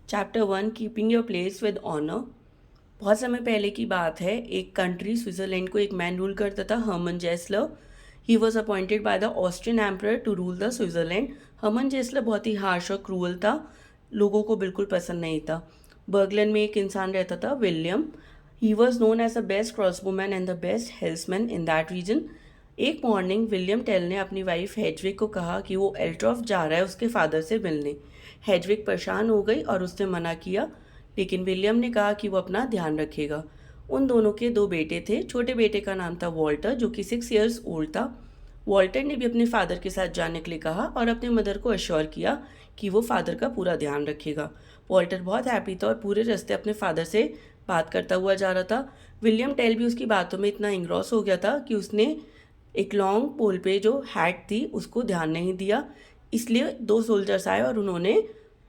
Chapter 1 keeping your place with honour. बहुत समय पहले की बात है। एक कंट्री स्विट्जरलैंड को एक मैन रूल करता था, Hermann Gessler. He was appointed by the Austrian emperor to rule the Switzerland. Hermann Gessler बहुत ही हार्श और क्रूअल था, लोगों को बिल्कुल पसंद नहीं था। बर्गलन में एक इंसान रहता था, William. He was known as the best crossbowman and the best helmsman in that region. एक मॉर्निंग विलियम टेल ने अपनी वाइफ हेडविग को कहा कि वो एल्ट्रॉफ जा रहा है उसके फादर से मिलने। हेडविग परेशान हो गई और उसने मना किया, लेकिन विलियम ने कहा कि वो अपना ध्यान रखेगा। उन दोनों के दो बेटे थे। छोटे बेटे का नाम था वॉल्टर, जो कि 6 ईयर्स ओल्ड था। वॉल्टर ने भी अपने फादर के साथ जाने के लिए कहा और अपने मदर को अश्योर किया कि वो फादर का पूरा ध्यान रखेगा। वॉल्टर बहुत हैप्पी था और पूरे रास्ते अपने फादर से बात करता हुआ जा रहा था। विलियम टेल भी उसकी बातों में इतना इंग्रॉस हो गया था कि उसने एक लॉन्ग पोल पे जो हैट थी उसको ध्यान नहीं दिया। इसलिए दो सोल्जर्स आए और उन्होंने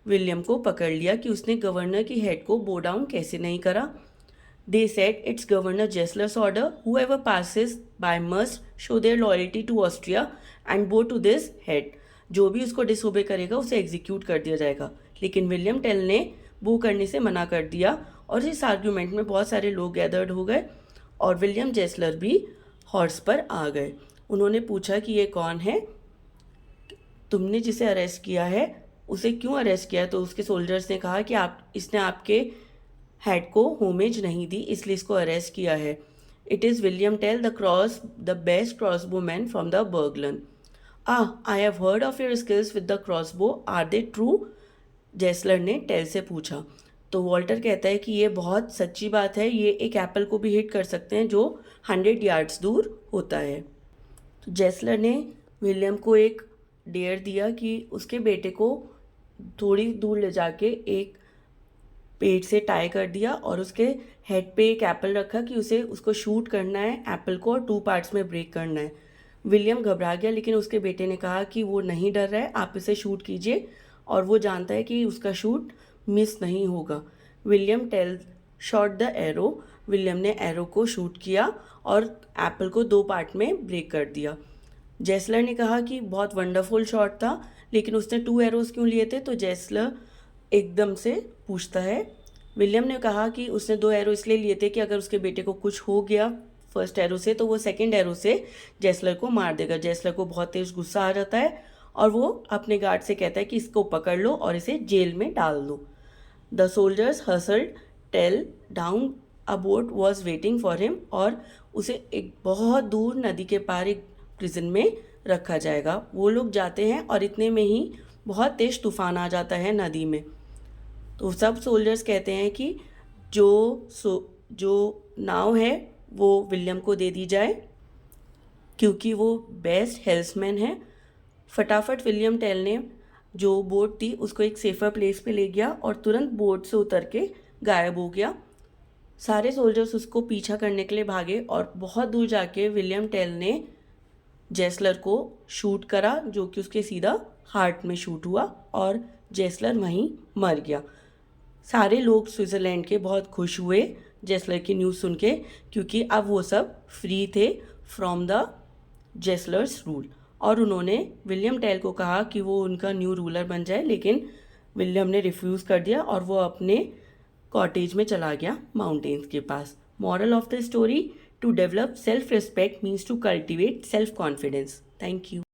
विलियम को पकड़ लिया कि उसने गवर्नर की हेड को बो डाउन कैसे नहीं करा। They said it's Governor Gessler's order, whoever passes by must show their loyalty to Austria and bow to this head. जो भी उसको डिसोबे करेगा उसे एग्जीक्यूट कर दिया जाएगा। लेकिन विलियम टेल ने बो करने से मना कर दिया और इस आर्ग्यूमेंट में बहुत सारे लोग गैदर्ड हो गए और विलियम जेसलर भी हॉर्स पर आ गए। उन्होंने पूछा कि ये कौन है, तुमने जिसे अरेस्ट किया है उसे क्यों अरेस्ट किया है। तो उसके सोल्जर्स ने कहा कि आप इसने आपके हेड को होमेज नहीं दी, इसलिए इसको अरेस्ट किया है। It is William Tell, the best crossbow man from the Burglen. I have heard of your skills with the crossbow, are they true? Gessler ने टेल से पूछा। तो वॉल्टर कहता है कि ये बहुत सच्ची बात है, ये एक एप्पल को भी हिट कर सकते हैं जो 100 यार्ड्स दूर होता है। तो जेसलर ने विलियम को एक डेयर दिया कि उसके बेटे को थोड़ी दूर ले जाके एक पेड़ से टाई कर दिया और उसके हेड पे एक एप्पल रखा कि उसे उसको शूट करना है एप्पल को और 2 पार्ट्स में ब्रेक करना है। विलियम घबरा गया, लेकिन उसके बेटे ने कहा कि वो नहीं डर रहा है, आप इसे शूट कीजिए और वो जानता है कि उसका शूट मिस नहीं होगा। William Tell shot the arrow. William ने एरो को शूट किया और एप्पल को 2 पार्ट में ब्रेक कर दिया। जेसलर ने कहा कि बहुत वंडरफुल शॉट था, लेकिन उसने 2 एरोज क्यों लिए थे। तो जेसलर एकदम से पूछता है। विलियम ने कहा कि उसने 2 एरो इसलिए लिए थे कि अगर उसके बेटे को कुछ हो गया फर्स्ट एरो से तो वो सेकंड एरो से जेसलर को मार देगा। जेसलर को बहुत तेज गुस्सा आ जाता है और वो अपने गार्ड से कहता है कि इसको पकड़ लो और इसे जेल में डाल दो। The soldiers hustled Tell down, a boat was waiting for him, और उसे एक बहुत दूर नदी के पार एक प्रिजन में रखा जाएगा। वो लोग जाते हैं और इतने में ही बहुत तेज तूफान आ जाता है नदी में। तो सब सोल्जर्स कहते हैं कि जो नाव है वो विलियम को दे दी जाए क्योंकि वो बेस्ट हेल्समैन है। फटाफट विलियम टेल ने जो बोट थी उसको एक सेफर प्लेस पे ले गया और तुरंत बोट से उतर के गायब हो गया। सारे सोल्जर्स उसको पीछा करने के लिए भागे और बहुत दूर जाके विलियम टेल ने जेसलर को शूट करा, जो कि उसके सीधा हार्ट में शूट हुआ और जेसलर वहीं मर गया। सारे लोग स्विट्ज़रलैंड के बहुत खुश हुए जेसलर की न्यूज़ सुन के, क्योंकि अब वो सब फ्री थे फ्रॉम द जेसलर्स रूल। और उन्होंने विलियम टेल को कहा कि वो उनका न्यू रूलर बन जाए, लेकिन विलियम ने रिफ्यूज़ कर दिया और वो अपने कॉटेज में चला गया माउंटेन्स के पास। Moral of the story, to develop self respect means to cultivate self confidence. Thank you.